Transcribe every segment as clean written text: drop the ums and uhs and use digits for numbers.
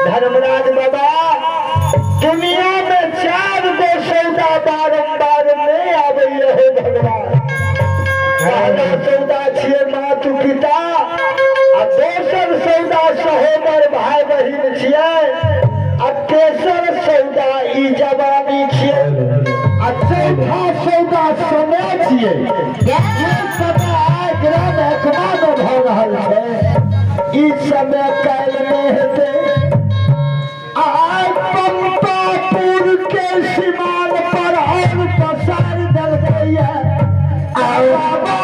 धर्मराज बाबा दुनिया में 4 गो सौदा बारंबार नहीं आवे है भगवान। पहला सौदा छिए मातु पिता आ दोसर सौदा सहोदर भाई बहिन छिए आ तेसर सौदा ई जवानी छिए आ चौथा सौदा समय छिए। ये समय ग्रह एकमा में भ रहल छै ई समय काल में हेतै। पंपापुर के सीमान पर और पसार दलकैया बाबा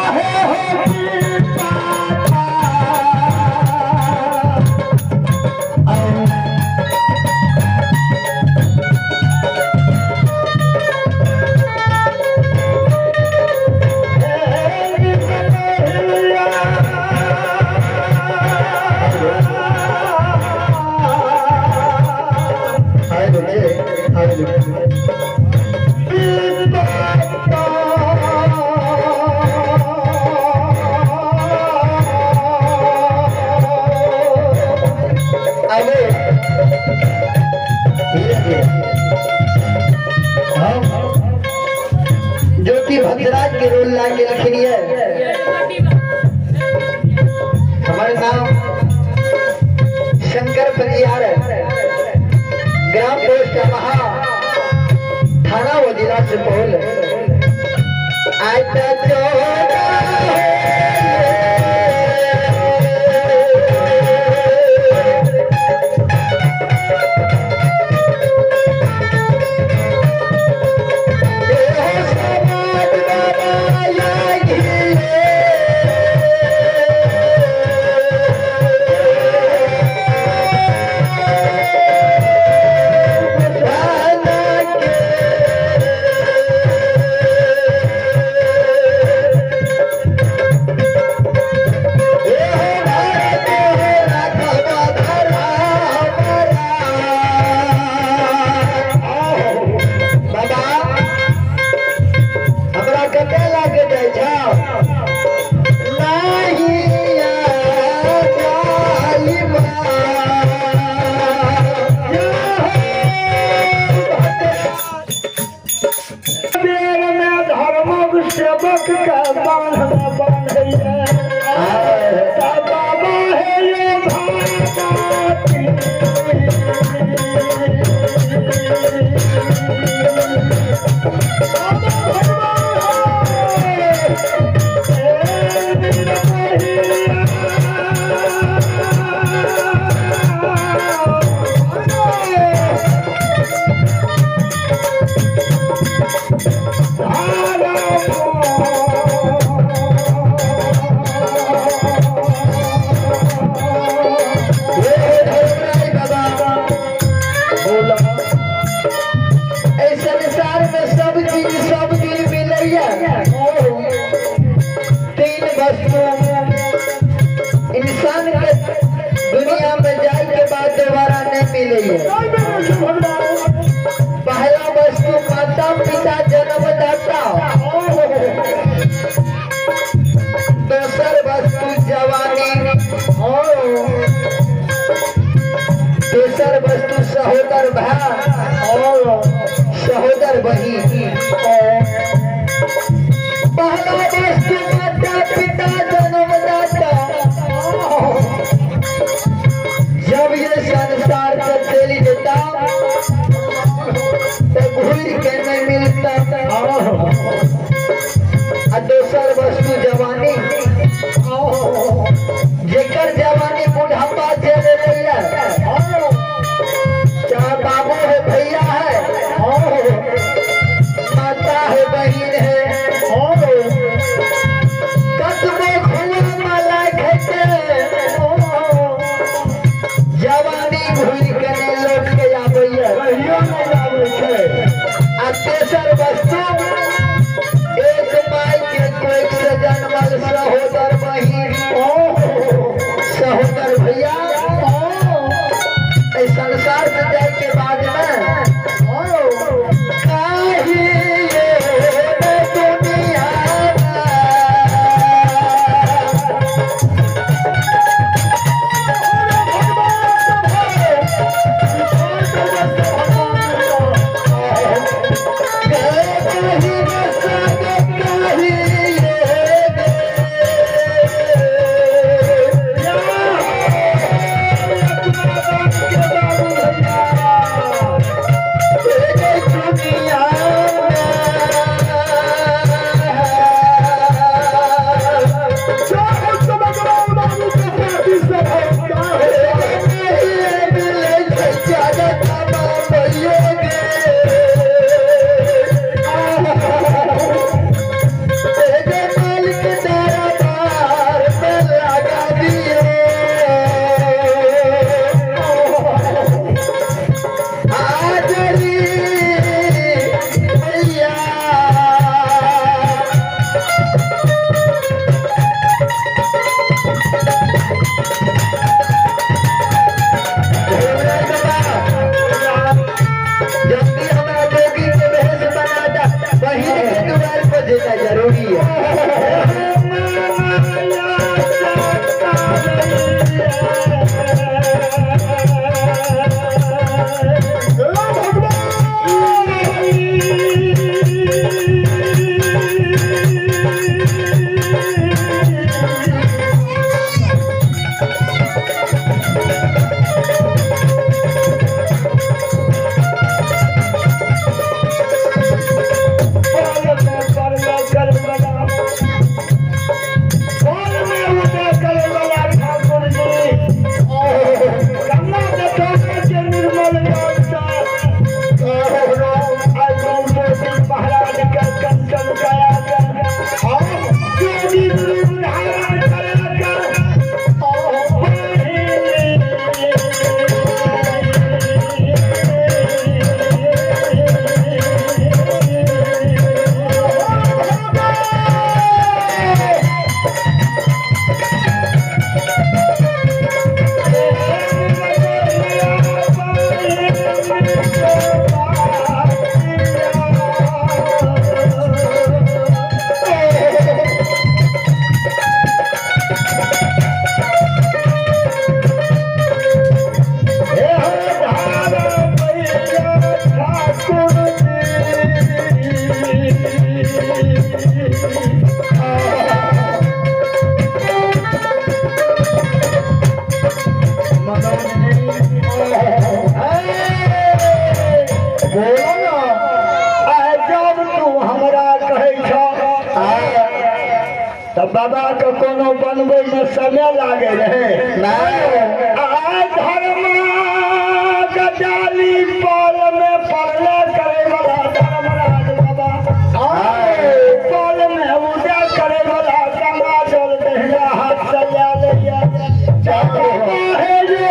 ज्योति भद्राज के रोल ला के लिखनी है। हमारे नाम शंकर परियार है, ग्राम पोस्ट महा, थाना वो जिला सुपौल। सेवक का बांधना बांधैया बाबा है ये भाती इंसान के दुनिया में जाए के बाद दोबारा नहीं मिले। पहला वस्तु माता पिता जन्मदाता, दूसर वस्तु जवानी, तीसर वस्तु सहोदर भाई और सहोदर बहिन। पहला वस्तु माता पिता जन्मदाता, जब ये संसार से चली देता तो घूर के नहीं मिलता। दूसर वस्तु जवानी, जेकर जवानी बुढ़ापा चले चाहे बाबू हो बोलो ना जब तू हमरा कहै छ तब बाबा के कोनो बनबै में समय लागे रहे धर्म गजाली पल में पड़ले करे वाला धर्मराज बाबा पल में उदय करे वाला गंगा जल दहिया हाथ से ले लिया है जे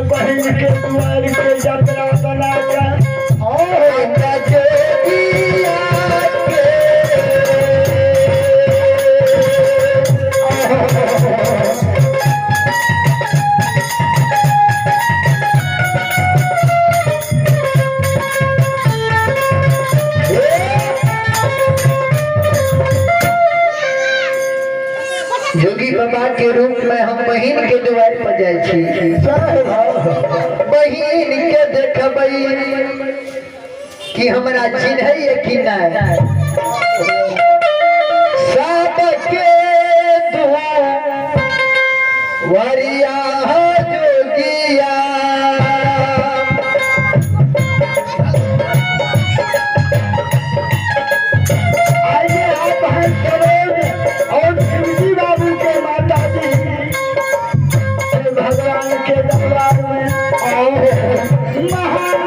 बहन के द्वार के यात्रा बना कर जोगी बाबा के रूप में हम बहिन के द्वार पर जाए छी बहिन के देखबई कि हमरा चिन्ह कि नहीं सबके दुआरिया जोगिया आइए आप हैं सरोज और शिवजी बाबू के माता जी भगवान के दरबार में महान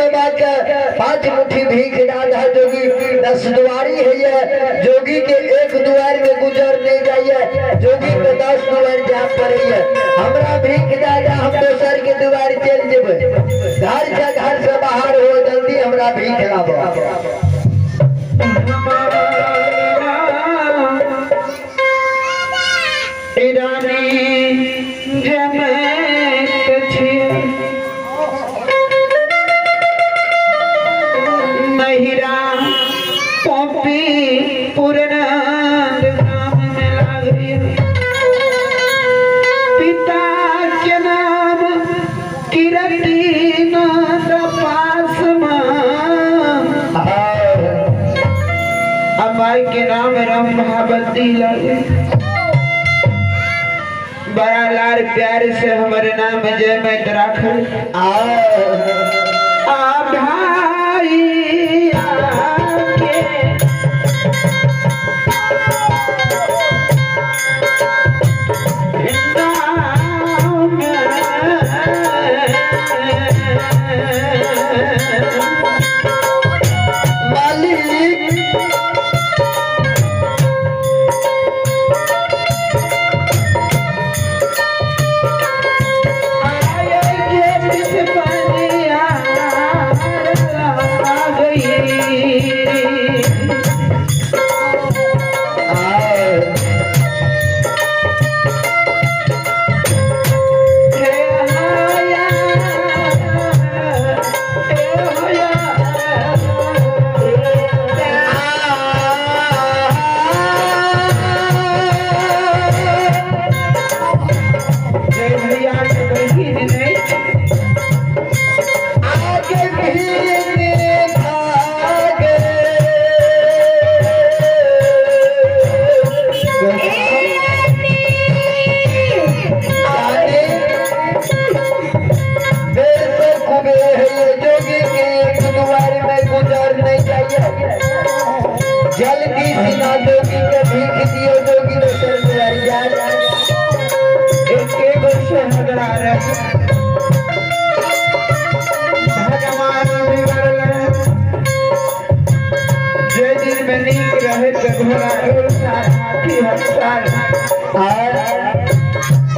बाबा का 5 मुट्ठी भीख डाला जोगी 10 दुआरी है ये जोगी के एक दुआर में गुजर नहीं जाइए जोगी के 10 दुआर जा पड़ी है हमरा भीख दादा हम दोसर के दुआर चल जेबे घर से बाहर हो जल्दी हमरा भीख लाबो के नाम राम महाबती बड़ा लाल प्यार से हमारे नाम जय मैं राखल भाई जल्दी सिना जोगी के भीख दियो जोगी दोसर दुआर जा एके वर्ष हगड़ा रहे भगवान बिगड़ल जे दिन में नीक रहे तो घोड़ा हाथी हफ्तार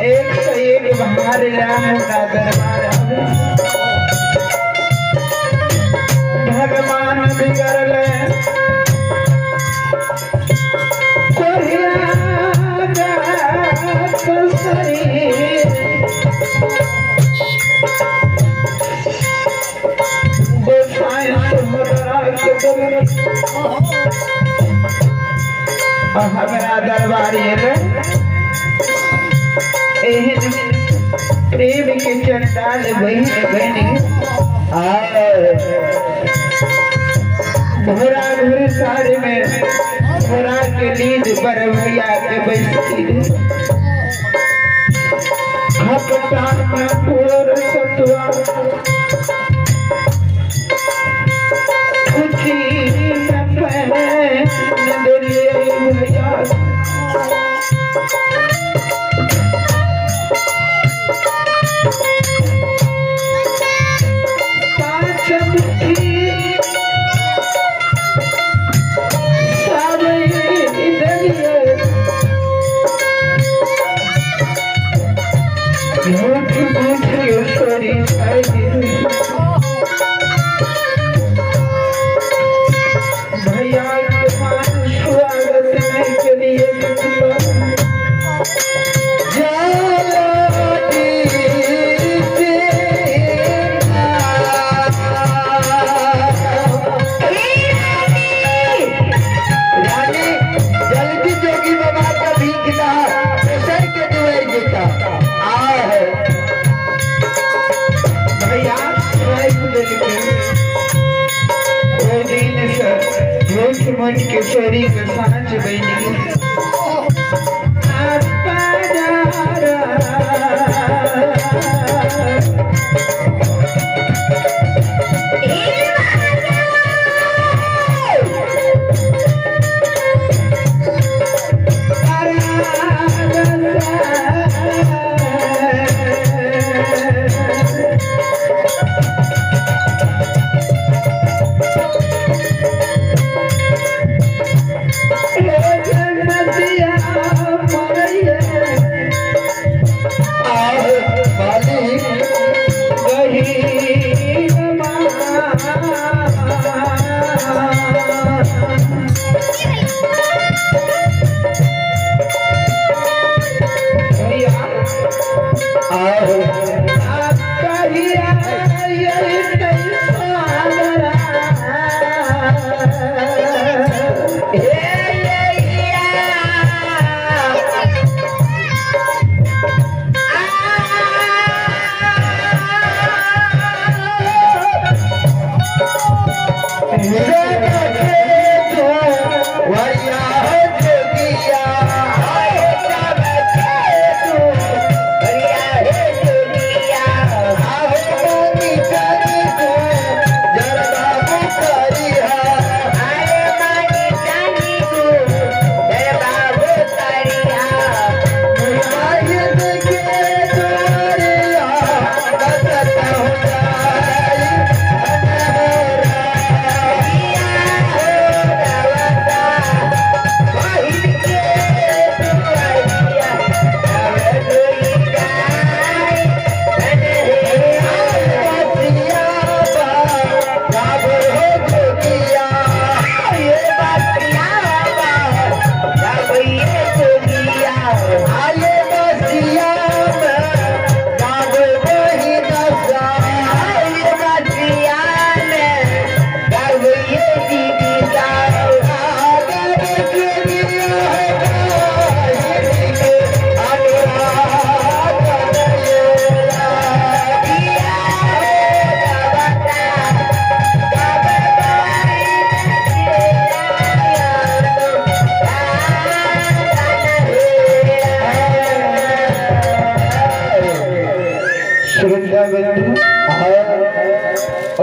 एक से एक बाहर राम का दरबार भगवान बिगड़ल हमारा दरबार प्रेम के चंडाल बहन बहनी घोड़ा घोड़े सारे में घोड़ा के नींद पर भैया के बैठी हपटान में पूर सतुआ खुशी मन के छोरी के सांच बनी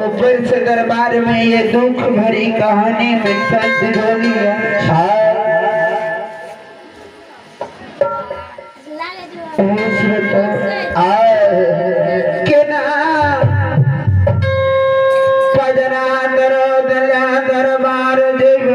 ऊपर से दरबार में ये दुख भरी कहानी में संत बोली है। के ना पदरा दरो दला दरबार देव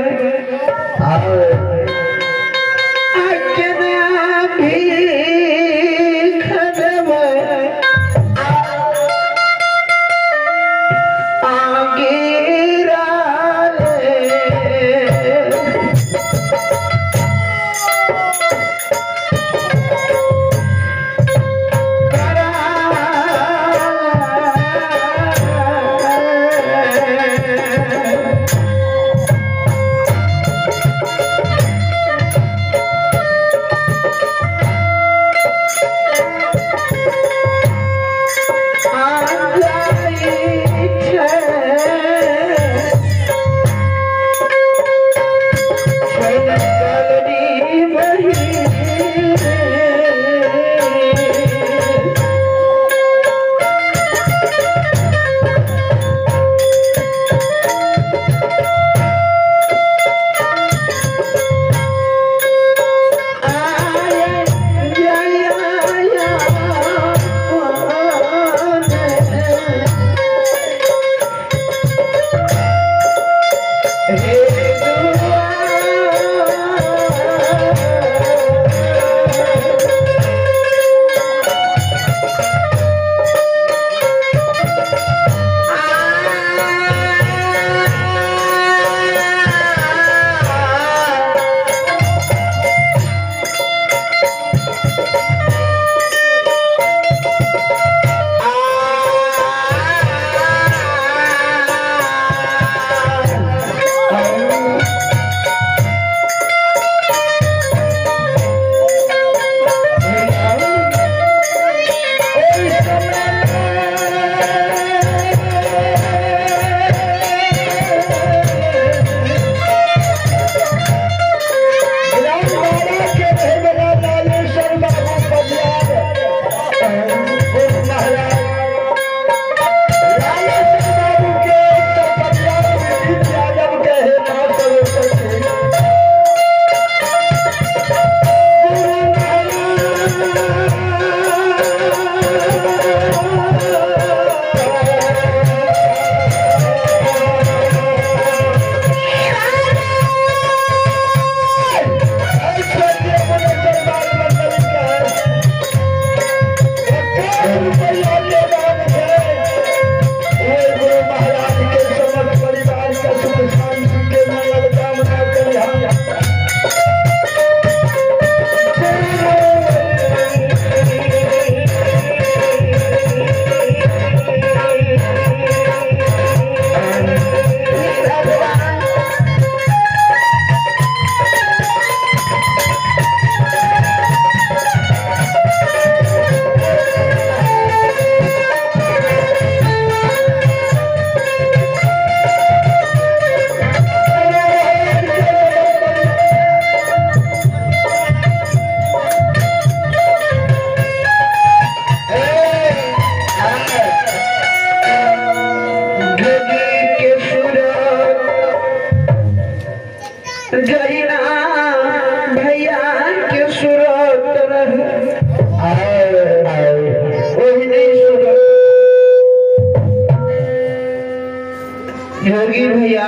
योगी भैया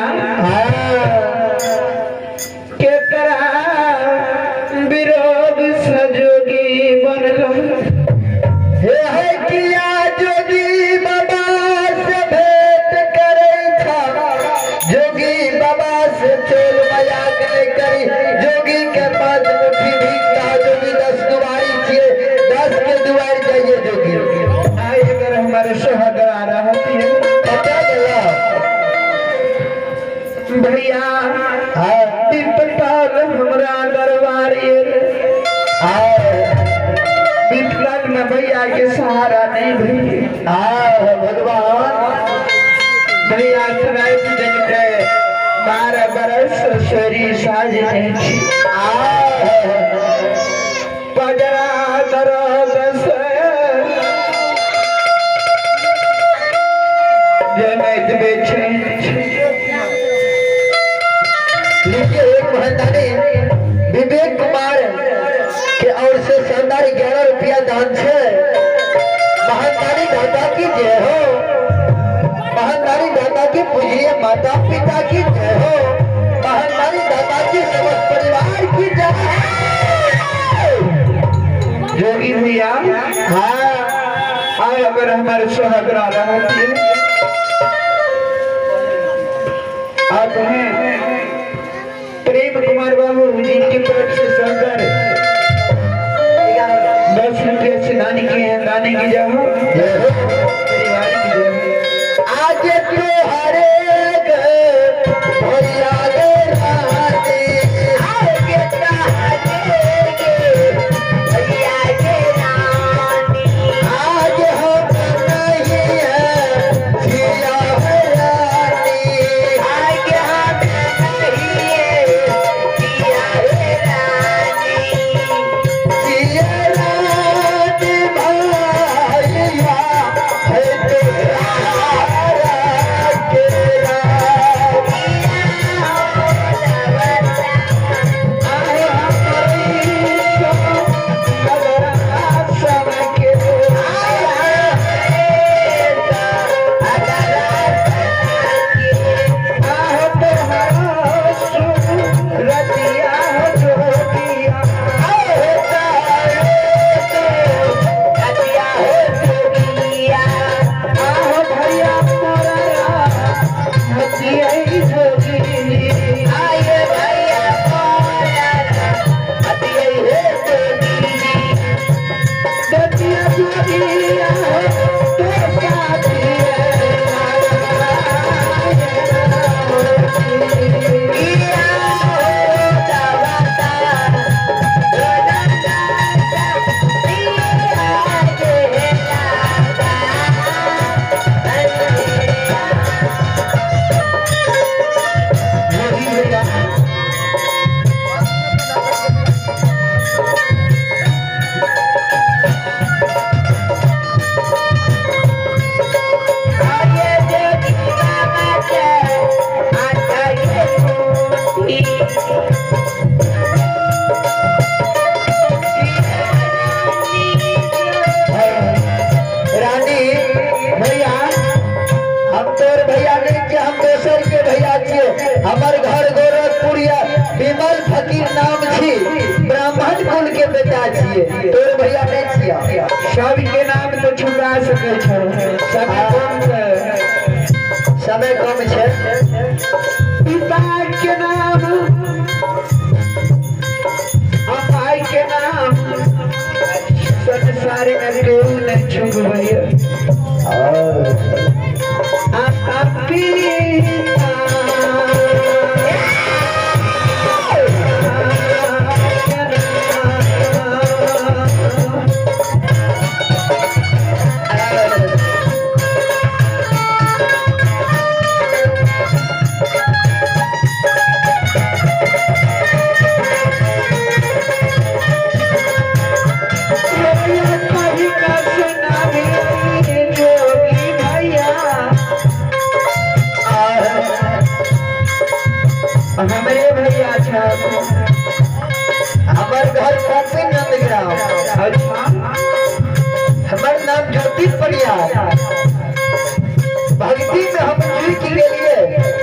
केकरा विरोध सजोगी बनल हे है किया जोगी बाबा से भेंट करे था जोगी बाबा से चोल मजाक नहीं करी जोगी के पास मुट्ठी भीखता जोगी 10 दुआरी छिए 10 के दुआर जाइए जोगी आई अगर हमारे सोहदरा रहती है पता चला भैया विपताल हमरा दरबार विकलांग में भैया के सहारा नहीं भैया भगवान भैया खराब दिन के 12 बरस सोरी साज नहीं पजरा दर्द से जमेत बेचे लीजिए एक महंतानी विवेक कुमार के और से शानदार 11 रुपया दान से महंतानी दाता की जय हो महंतानी दाता की पूजिए माता पिता की जय हो महंतानी दाता की समस्त परिवार की जय जोगी भैया हाँ आए अगर हमारे सोहदरा रहती है आप हैं प्रेम कुमार बाबू जिनकी तरफ से संदर 10 रुपये से दानी किए हैं दाने की जगह परिवार की जगह आज तो हरे भैया दे राते आगे भैया के रानी आज हम नहीं है जिया रानी आगे हम नहीं है जिया रानी जिया रानी भैया है तेरा हमार घर गोरखपुरिया विमल फकीर नाम छी ब्राह्मण कुल के बेटा छिए तोर भैया नहीं छिया सब के नाम तो छुपा सके छो समय कम छै पिता के नाम भाई के नाम संसार में केहू नहीं छुप भैया हमारे भैया अच्छा हमार घर कॉपी नंदग्राम अच्छा हमार नाम ज्योति परिया भक्ति में हम जुट गेलिए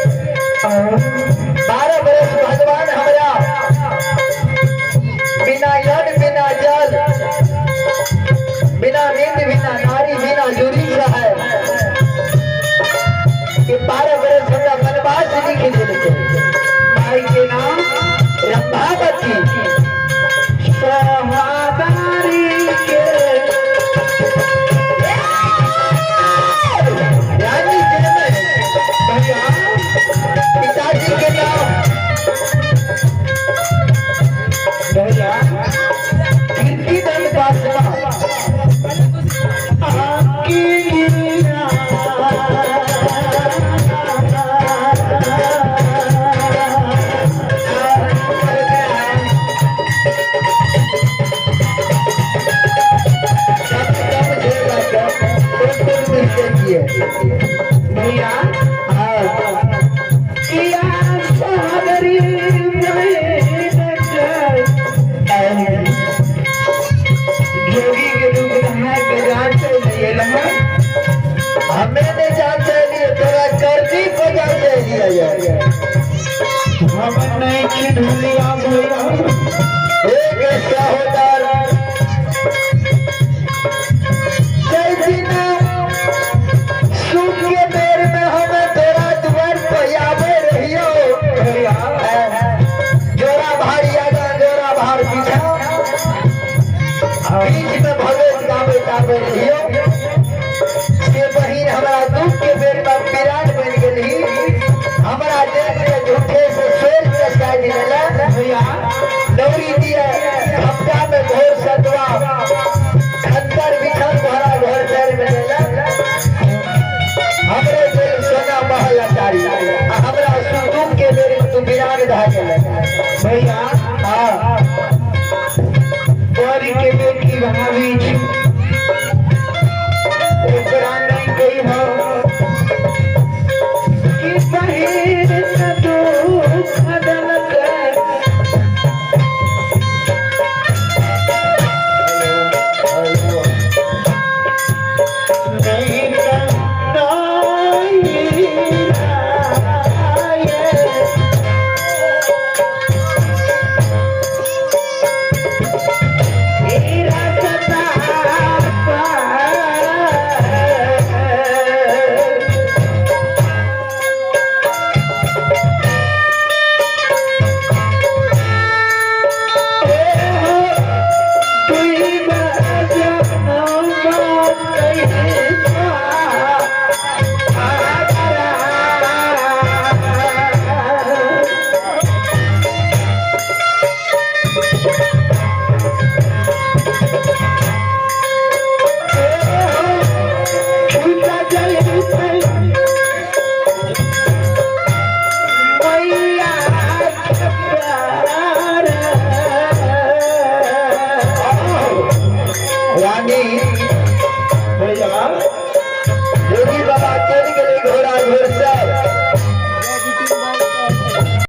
जी के नाम भैया कीर्तिदान पासवान भैया किया सागरी जोगी के रूप में के जान से लिए लगा हमें नहीं जानते लिए तेरा कर्जी को जानते लिए हम नहीं खिड़ुलिया भैया एक सहोदर जय बिना सुख के बेर में हमें तेरा द्वार पयावे रहियो भैया जोरा भारी आगा जोरा भार पीछा बीच में भगत गावे गावे रहियो के बहिन हमारा दुख के बेर में विराट बन गेली हमारा देख के झूठे से शेर चस्का दिला भैया लौरी दिया हफ्ता में घोर सतवा खंडर बिछल भरा घर पैर में लेला हमरे दिल सोना महल अटारी हमरा सुदुख के बेर में तू विराट धा गेला भैया हां गौरी के बेटी भाभी ओकरा नहीं गई हो कि बहिर न दुख बदलक नहीं रानी भैया